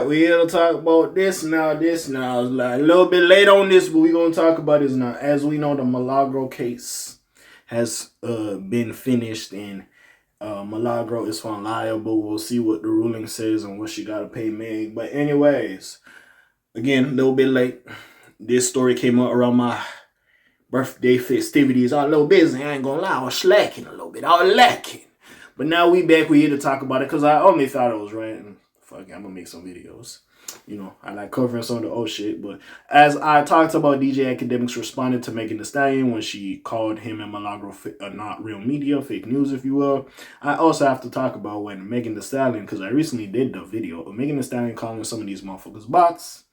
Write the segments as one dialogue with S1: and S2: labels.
S1: back. We here to talk about this now. It's like a little bit late on this, but we're going to talk about this now. As we know, the Milagro case has been finished, and Milagro is found liable. We'll see what the ruling says and what she got to pay Meg. But anyways, again, a little bit late. This story came out around my birthday festivities. I was a little busy. I ain't going to lie. I was slacking a little bit. I was lacking. But now we back. We here to talk about it because I only thought it was right. And fuck it, I'm going to make some videos. You know, I like covering some of the old shit. But as I talked about, DJ Akademiks responded to Megan Thee Stallion when she called him and Milagro not real media, fake news, if you will. I also have to talk about when Megan Thee Stallion, because I recently did the video of Megan Thee Stallion calling some of these motherfuckers bots.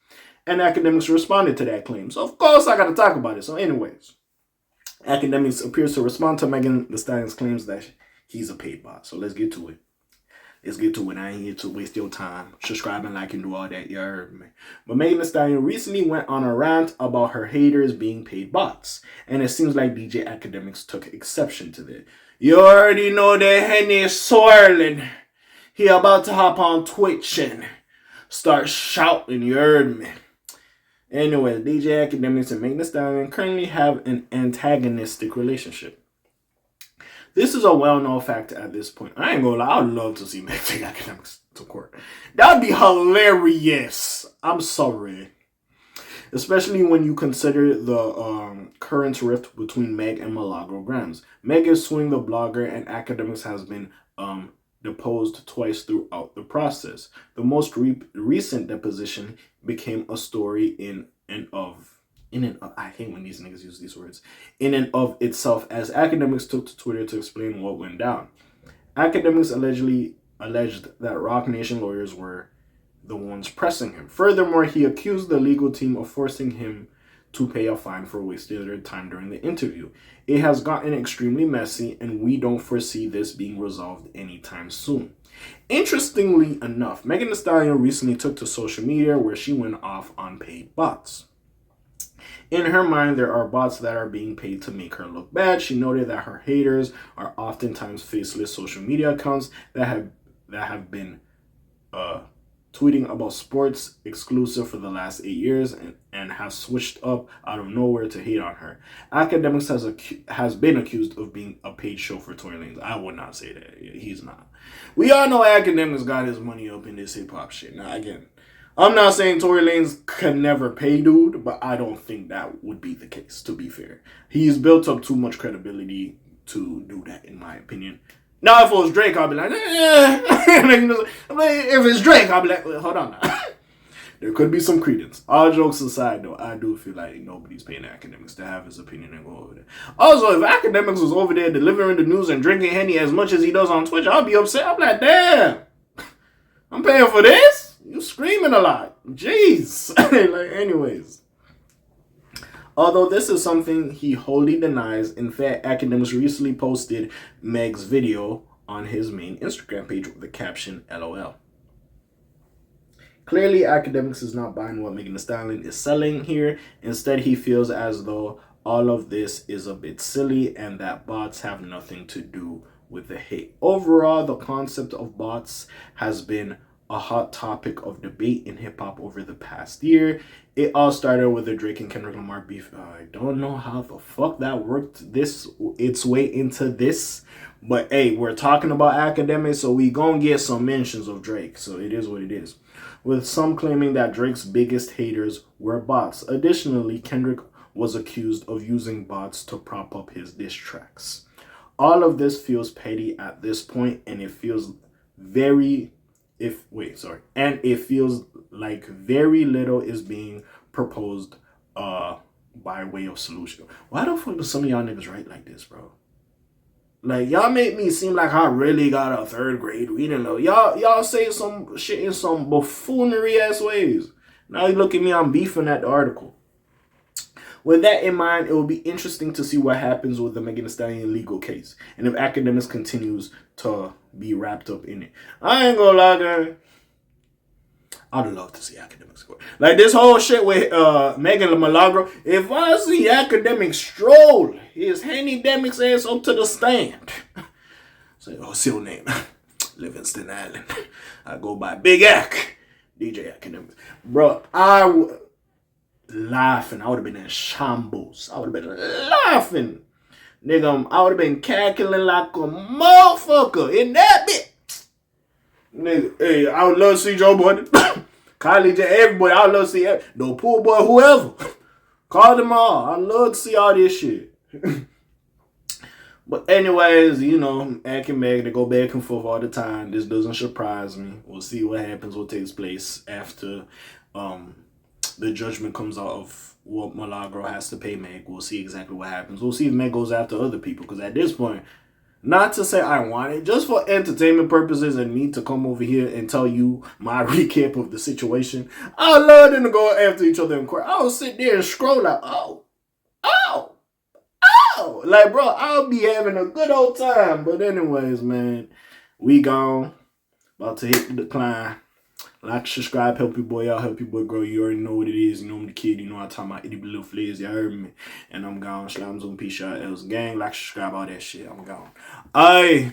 S1: And Akademiks responded to that claim. So, of course, I got to talk about it. So, anyways, Akademiks appears to respond to Megan Thee Stallion's claims that he's a paid bot. So, let's get to it. I ain't here to waste your time. Subscribe and like and do all that. You heard me. But Megan Thee Stallion recently went on a rant about her haters being paid bots. And it seems like DJ Akademiks took exception to that. You already know that Henny is swirling. He about to hop on Twitch and start shouting. You heard me. Anyway, DJ Akademiks and Megan Thee Stallion currently have an antagonistic relationship. This is a well-known fact at this point. I ain't gonna lie, I would love to see Megan Akademiks to court. That'd be hilarious. I'm sorry. Especially when you consider the current rift between Meg and Milagro Grams. Meg is suing the blogger, and Akademiks has been deposed twice throughout the process. The most recent deposition became a story in and of, I hate when these niggas use these words, in and of itself, as Akademiks took to Twitter to explain what went down. Akademiks alleged that Rock Nation lawyers were the ones pressing him. Furthermore, he accused the legal team of forcing him to pay a fine for wasting their time during the interview. It has gotten extremely messy, and we don't foresee this being resolved anytime soon. Interestingly enough, Megan Thee Stallion recently took to social media where she went off on paid bots. In her mind, there are bots that are being paid to make her look bad. She noted that her haters are oftentimes faceless social media accounts that have been tweeting about sports exclusive for the last 8 years and have switched up out of nowhere to hate on her. Akademiks has been accused of being a paid show for Tory Lanez. I would not say that. He's not. We all know Akademiks got his money up in this hip-hop shit. Now, again, I'm not saying Tory Lanez can never pay dude, but I don't think that would be the case, to be fair. He's built up too much credibility to do that, in my opinion. Now, if it was Drake, I'll be like, if it's Drake, I'll be like, well, hold on now. There could be some credence. All jokes aside, though, I do feel like nobody's paying Akademiks to have his opinion and go over there. Also, if Akademiks was over there delivering the news and drinking Henny as much as he does on Twitch, I'll be upset. I'm like, damn, I'm paying for this? You screaming a lot. Jeez. Like, anyways. Although this is something he wholly denies, in fact, Akademiks recently posted Meg's video on his main Instagram page with the caption, LOL. Clearly, Akademiks is not buying what Megan Thee Stallion is selling here. Instead, he feels as though all of this is a bit silly and that bots have nothing to do with the hate. Overall, the concept of bots has been a hot topic of debate in hip-hop over the past year. It all started with the Drake and Kendrick Lamar beef. I don't know how the fuck that worked its way into this. But hey, we're talking about Akademiks, so we gonna get some mentions of Drake. So it is what it is. With some claiming that Drake's biggest haters were bots. Additionally, Kendrick was accused of using bots to prop up his diss tracks. All of this feels petty at this point, and it feels it feels like very little is being proposed by way of solution. Why the fuck do some of y'all niggas write like this, bro? Like, y'all make me seem like I really got a third grade reading level. Y'all say some shit in some buffoonery ass ways. Now you look at me, I'm beefing at the article. With that in mind, it will be interesting to see what happens with the Megan Thee Stallion legal case, and if Akademiks continues to be wrapped up in it. I ain't gonna lie, guys. I'd love to see Akademiks go. Like this whole shit with Megan Milagro. If I see Akademiks stroll his Henny-demics ass up to the stand. Say, oh, what's your name? Livingston Island. I go by Big Ak. DJ Ak. Akademiks. Bro, I would laughing. I would have been in shambles. I would have been laughing. Nigga, I would have been cackling like a motherfucker in that bit. Nigga, hey, I would love to see Joe Budden. College, everybody. I would love to see the poor boy, whoever. Call them all. I love to see all this shit. But anyways, you know, Ak and Meg, they go back and forth all the time. This doesn't surprise me. We'll see what happens, what takes place after the judgment comes out of what Milagro has to pay Meg. We'll see exactly what happens. We'll see if Meg goes after other people. Because at this point, not to say I want it, just for entertainment purposes and me to come over here and tell you my recap of the situation, I love them to go after each other in court. I'll sit there and scroll like, oh. Like, bro, I'll be having a good old time. But anyways, man, we gone. About to hit the decline. Like, subscribe, help your boy out, help your boy grow. You already know what it is. You know I'm the kid. You know I'm talking about itty little flares. You heard me. And I'm gone. Slams on peace out. Else gang. Like, subscribe, all that shit. I'm gone. Aye.